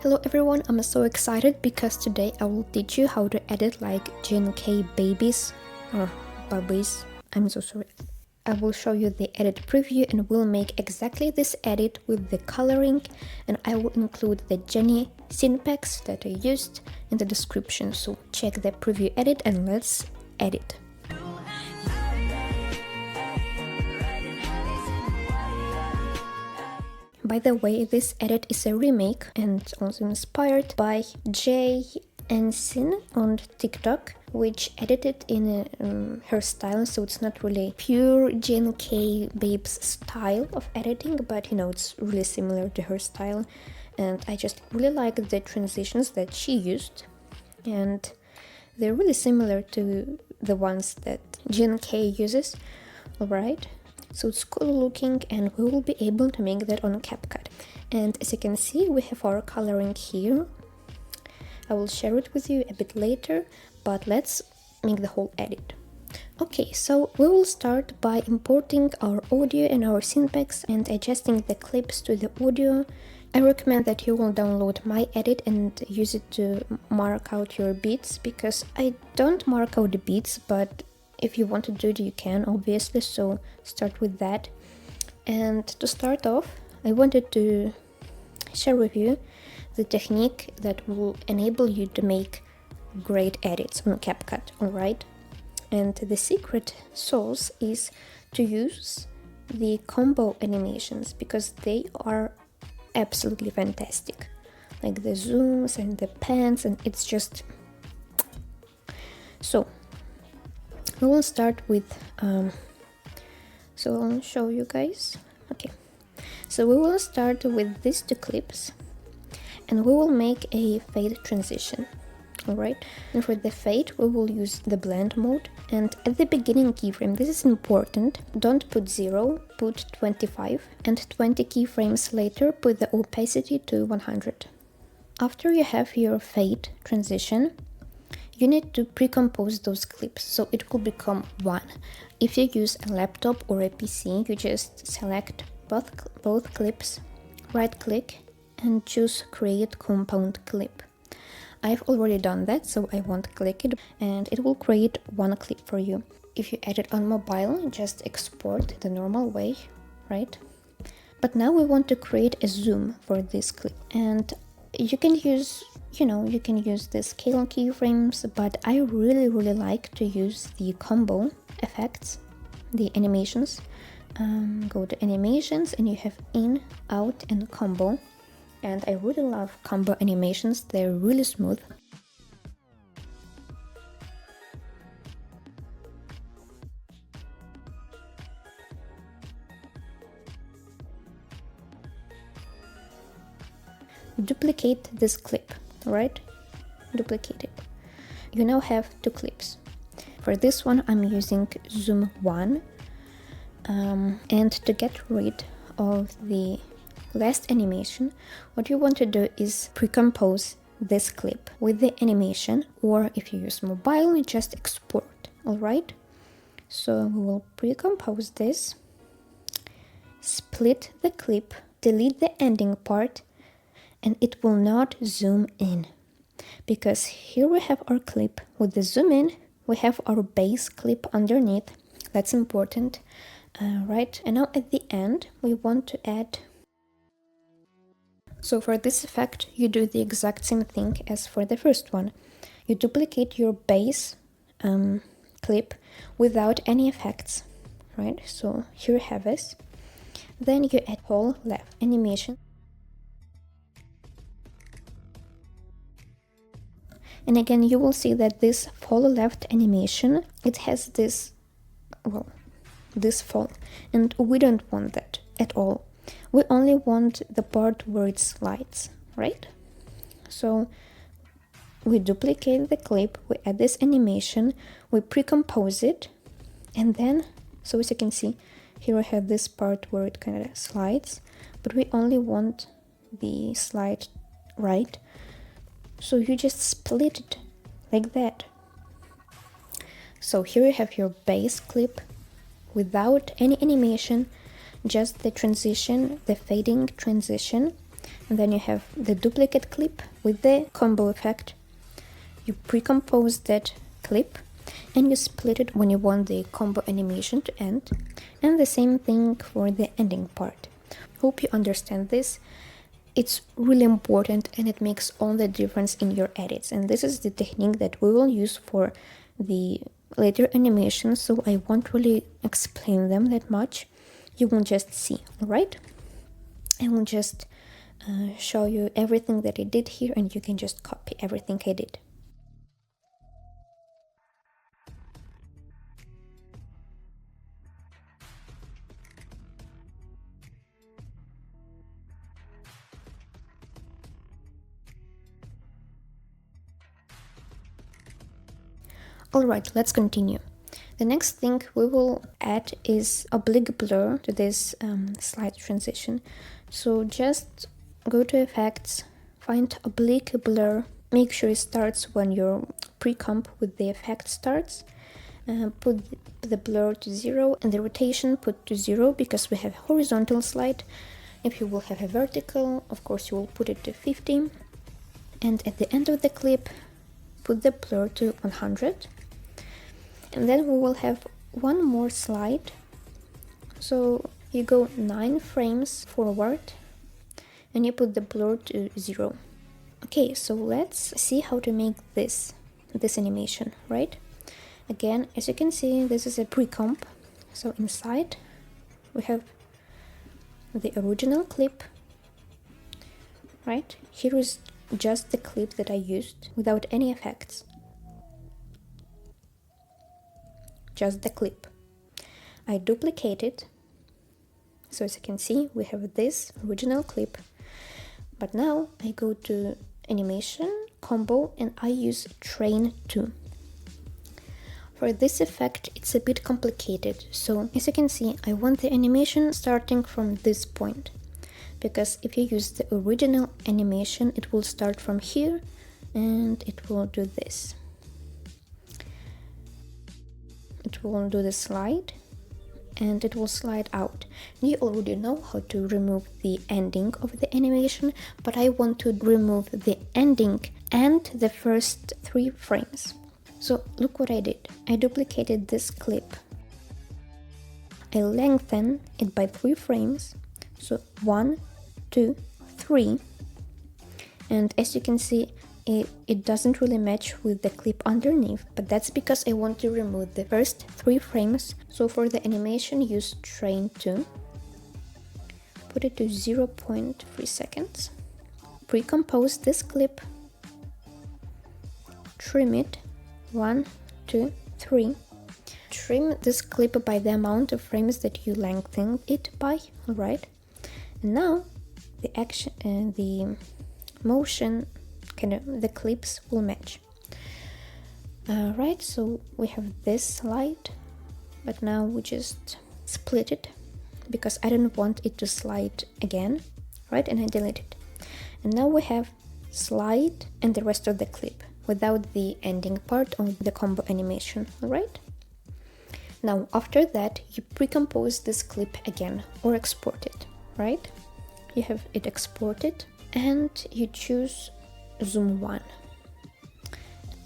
Hello everyone, I'm so excited because today I will teach you how to edit like Jnkbabys or Babys. I'm so sorry. I will show you the edit preview and we'll make exactly this edit with the coloring, and I will include the Jennie scenepacks that I used in the description. So check the preview edit and let's edit. By the way, this edit is a remake and also inspired by Jennie on TikTok, which edited in her style, so it's not really pure Jnkbabys style of editing, but it's really similar to her style, and I just really like the transitions that she used, and they're really similar to the ones that Jennie uses. Alright. So it's cool looking, and we will be able to make that on CapCut. And as you can see, we have our coloring here. I will share it with you a bit later, but let's make the whole edit. Okay, so we will start by importing our audio and our scenepacks and adjusting the clips to the audio. I recommend that you will download my edit and use it to mark out your beats, because I don't mark out the beats, but if you want to do it, you can, obviously, so start with that. And to start off, I wanted to share with you the technique that will enable you to make great edits on CapCut, alright? And the secret sauce is to use the combo animations, because they are absolutely fantastic. Like the zooms and the pans, and it's just... So we will start with, so I'll show you guys. Okay, so we will start with these two clips and we will make a fade transition. Alright, and for the fade we will use the blend mode, and at the beginning keyframe, this is important, don't put 0, put 25, and 20 keyframes later put the opacity to 100. After you have your fade transition, you need to pre-compose those clips, so it will become one. If you use a laptop or a PC, you just select both clips, right-click, and choose Create Compound Clip. I've already done that, so I won't click it, and it will create one clip for you. If you edit on mobile, just export the normal way, right? But now we want to create a zoom for this clip, and you can use the scale keyframes, but I really like to use the combo effects, the animations. Go to animations and you have in, out, and combo, and I really love combo animations, they're really smooth. Duplicate this clip, right? Duplicate it. You now have two clips. For this one I'm using zoom 1, and to get rid of the last animation, what you want to do is pre-compose this clip with the animation, or if you use mobile, just export. Alright, so we will pre-compose this, split the clip, delete the ending part, and it will not zoom in, because here we have our clip with the zoom in, we have our base clip underneath, that's important, right? And now at the end we want to add, so for this effect you do the exact same thing as for the first one. You duplicate your base clip without any effects, right? So here you have this, then you add whole left animation, and again you will see that this follow left animation, it has this, well, this fall, and we don't want that at all. We only want the part where it slides, right? So we duplicate the clip, we add this animation, we pre-compose it, and then, so as you can see, here I have this part where it kind of slides, but we only want the slide right. So you just split it like that. So here you have your base clip without any animation, just the transition, the fading transition, And then you have the duplicate clip with the combo effect. You pre-compose that clip and you split it when you want the combo animation to end. And the same thing for the ending part. Hope you understand this. It's really important and it makes all the difference in your edits. And this is the technique that we will use for the later animations, so I won't really explain them that much. You will just see, alright? I will just show you everything that I did here and you can just copy everything I did. Alright, let's continue. The next thing we will add is oblique blur to this slide transition. So just go to effects, find oblique blur, make sure it starts when your pre-comp with the effect starts. Put the blur to 0 and the rotation put to 0 because we have horizontal slide. If you will have a vertical, of course you will put it to 50. And at the end of the clip, put the blur to 100. And then we will have one more slide. So you go 9 frames forward and you put the blur to 0. Okay, so let's see how to make this animation, right? Again, as you can see, this is a pre-comp. So inside we have the original clip, right? Here is just the clip that I used without any effects. Just the clip. I duplicate it, so as you can see we have this original clip, but now I go to animation, combo, and I use train 2. For this effect it's a bit complicated, so as you can see I want the animation starting from this point, because if you use the original animation it will start from here and it will do this. It will do the slide and it will slide out. You already know how to remove the ending of the animation, but I want to remove the ending and the first 3 frames. So look what I did. I duplicated this clip. I lengthen it by 3 frames. So 1, 2, 3. And as you can see, it doesn't really match with the clip underneath, but that's because I want to remove the first 3 frames. So for the animation, use train 2. Put it to 0.3 seconds. Pre-compose this clip. Trim it. 1, 2, 3. Trim this clip by the amount of frames that you lengthen it by, alright? And now the action and the motion, the clips will match. Right, so we have this slide, but now we just split it because I don't want it to slide again, right? And I delete it. And now we have slide and the rest of the clip without the ending part of the combo animation, alright? Now after that you pre-compose this clip again or export it, right? You have it exported and you choose zoom 1.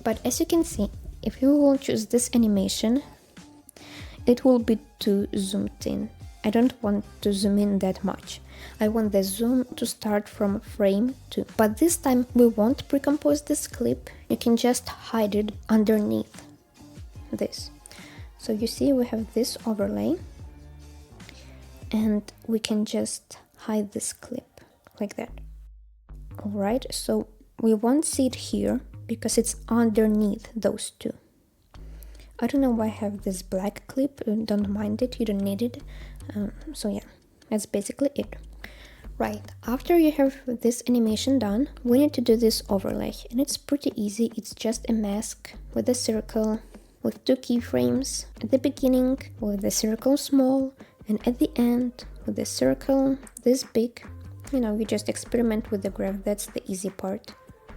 But as you can see, if you will choose this animation, it will be too zoomed in. I don't want to zoom in that much. I want the zoom to start from frame 2. But this time we won't pre-compose this clip. You can just hide it underneath this. So you see we have this overlay and we can just hide this clip like that. Alright, so we won't see it here because it's underneath those 2. I don't know why I have this black clip, don't mind it, you don't need it. So yeah, that's basically it. Right, after you have this animation done, we need to do this overlay, and it's pretty easy. It's just a mask with a circle with 2 keyframes at the beginning with the circle small, and at the end with the circle this big. You know, you just experiment with the graph, that's the easy part.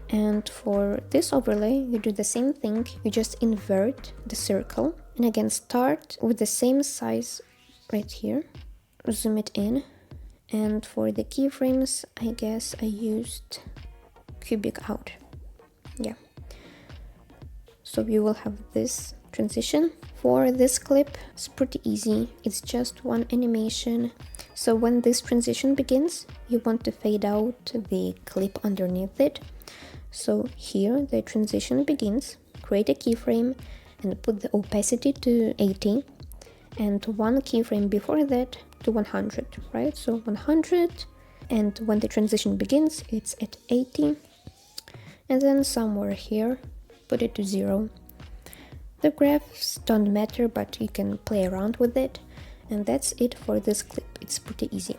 And for this overlay, you do the same thing, you just invert the circle, and again start with the same size right here, zoom it in, And for the keyframes, I guess I used cubic out. Yeah. So you will have this transition. For this clip, it's pretty easy. It's just one animation. So when this transition begins, you want to fade out the clip underneath it. So here the transition begins. Create a keyframe and put the opacity to 80 and one keyframe before that to 100, right? So 100, and when the transition begins, it's at 80, and then somewhere here, put it to 0. The graphs don't matter, but you can play around with it, and that's it for this clip. It's pretty easy.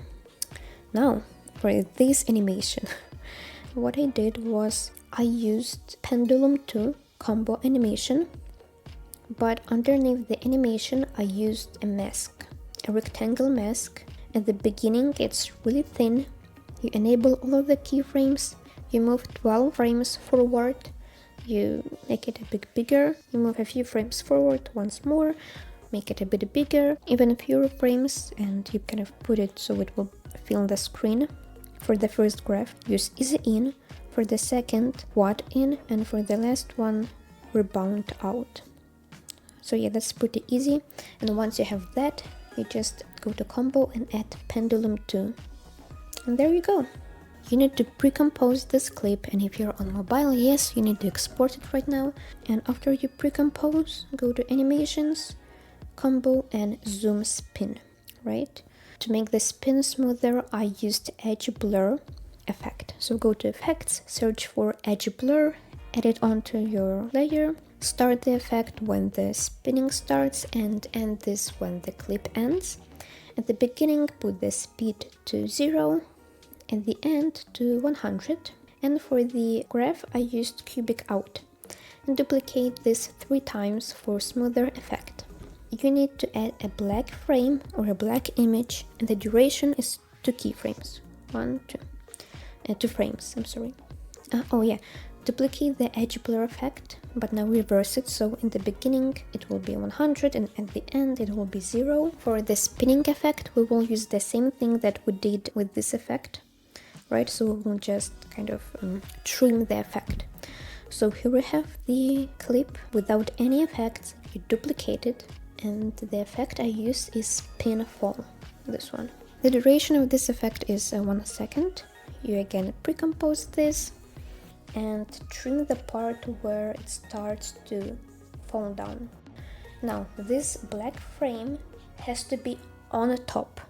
Now, for this animation, what I did was I used Pendulum 2 combo animation, but underneath the animation I used a mask, a rectangle mask. At the beginning it's really thin. You enable all of the keyframes, you move 12 frames forward, you make it a bit bigger, you move a few frames forward once more, make it a bit bigger, even fewer frames, and you kind of put it so it will fill the screen. For the first graph, use easy in, for the second, quad in, and for the last one, rebound out. So yeah, that's pretty easy. And once you have that, you just go to combo and add Pendulum 2. And there you go. You need to pre-compose this clip, and if you're on mobile, yes, you need to export it right now. And after you pre-compose, go to animations, combo, and zoom spin, right? To make the spin smoother, I used edge blur effect. So go to effects, search for edge blur, add it onto your layer, start the effect when the spinning starts and end this when the clip ends. At the beginning, put the speed to 0, at the end to 100, and for the graph I used cubic out. And duplicate this 3 times for smoother effect. You need to add a black frame or a black image, and the duration is 2 keyframes. 2 frames, I'm sorry. Oh yeah, duplicate the edge blur effect, but now reverse it, so in the beginning it will be 100 and at the end it will be 0. For the spinning effect, we will use the same thing that we did with this effect, right? So we will just kind of trim the effect. So here we have the clip without any effects. You duplicate it, and the effect I use is spin fall, this one. The duration of this effect is 1 second. You again pre-compose this and trim the part where it starts to fall down. Now this black frame has to be on the top,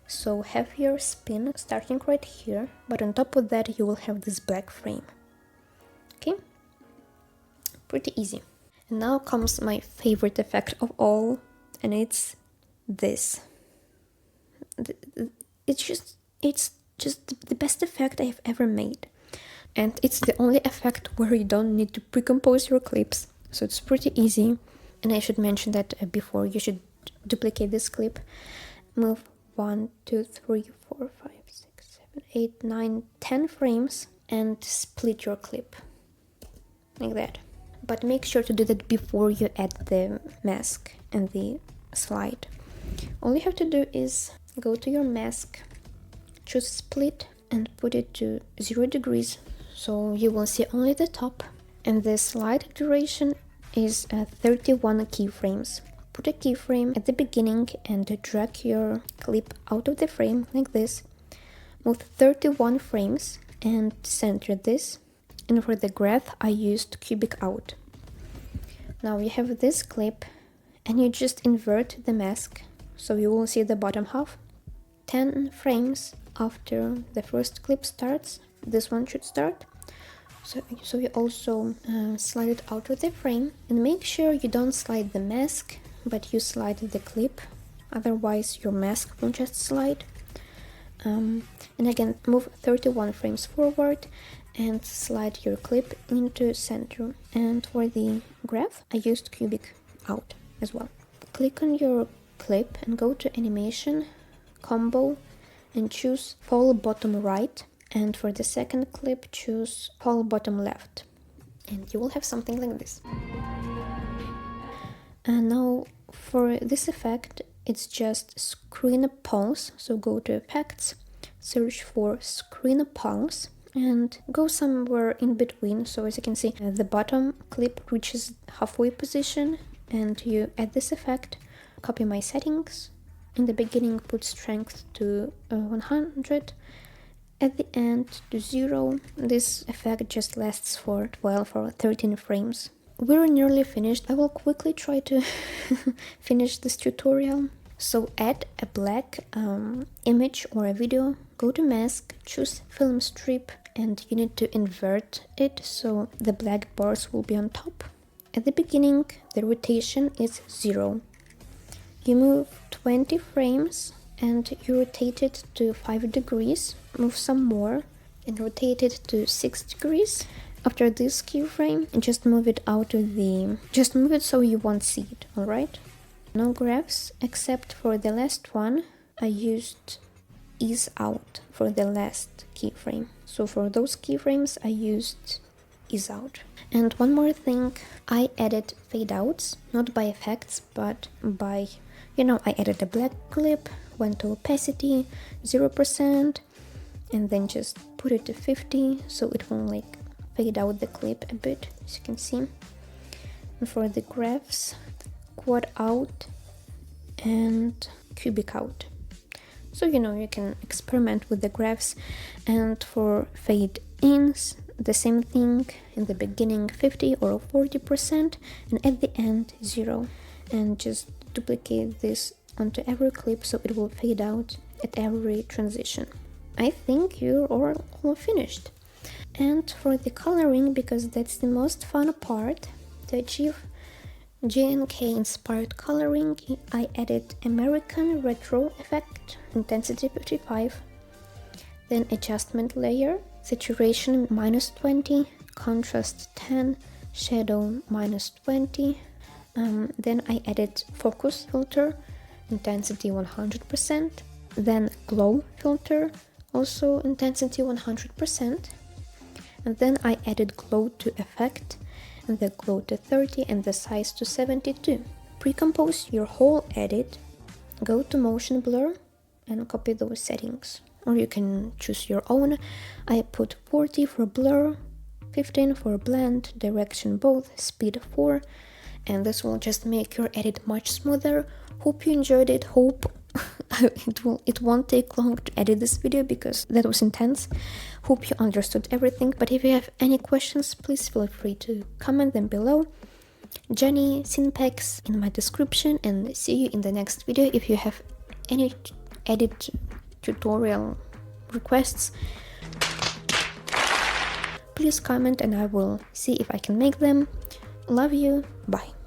so have your spin starting right here, but on top of that you will have this black frame. Okay, pretty easy. And now comes my favorite effect of all, and it's this. It's just the best effect I've ever made. And it's the only effect where you don't need to pre-compose your clips, so it's pretty easy. And I should mention that before, you should duplicate this clip, move 1, 2, 3, 4, 5, 6, 7, 8, 9, 10 frames, and split your clip, like that. But make sure to do that before you add the mask and the slide. All you have to do is go to your mask, choose split, and put it to 0 degrees. So you will see only the top, and the slide duration is 31 keyframes. Put a keyframe at the beginning and drag your clip out of the frame like this. Move 31 frames and center this. And for the graph I used cubic out. Now you have this clip and you just invert the mask, so you will see the bottom half. 10 frames after the first clip starts, this one should start. So you also slide it out of the frame, and make sure you don't slide the mask, but you slide the clip, otherwise your mask will just slide. And again, move 31 frames forward and slide your clip into center. And for the graph, I used cubic out as well. Click on your clip and go to animation, combo, and choose fall bottom right. And for the second clip, choose fall bottom left. And you will have something like this. And now for this effect, it's just screen pulse. So go to effects, search for screen pulse and go somewhere in between. So as you can see, the bottom clip reaches halfway position, and you add this effect. Copy my settings. In the beginning, put strength to 100. At the end to 0. This effect just lasts for 12 or 13 frames. We're nearly finished. I will quickly try to finish this tutorial. So add a black image or a video, go to mask, choose film strip, and you need to invert it so the black bars will be on top. At the beginning, the rotation is 0. You move 20 frames and you rotate it to 5 degrees, move some more and rotate it to 6 degrees. After this keyframe, just move it out of just move it so you won't see it, alright? No graphs, except for the last one, I used ease out for the last keyframe. So for those keyframes, I used ease out. And one more thing, I added fade outs, not by effects, but by, I added a black clip, went to opacity, 0%, and then just put it to 50, so it will fade out the clip a bit, as you can see. And for the graphs, quad out and cubic out. So you can experiment with the graphs. And for fade ins, the same thing, in the beginning 50 or 40%, and at the end 0. And just duplicate this onto every clip so it will fade out at every transition. I think you're all finished. And for the coloring, because that's the most fun part, to achieve JNK inspired coloring, I added American Retro effect, intensity 55, then adjustment layer, saturation -20, contrast 10, shadow -20, then I added focus filter, intensity 100%, then glow filter, also intensity 100%, and then I added glow to effect, and the glow to 30 and the size to 72. Pre-compose your whole edit, go to motion blur and copy those settings, or you can choose your own. I put 40 for blur, 15 for blend, direction both, speed 4, and this will just make your edit much smoother. Hope you enjoyed it. Hope it won't take long to edit this video because that was intense. Hope you understood everything, but if you have any questions, please feel free to comment them below. Jennie, scenepacks in my description, and see you in the next video. If you have any edit tutorial requests, please comment and I will see if I can make them. Love you, bye.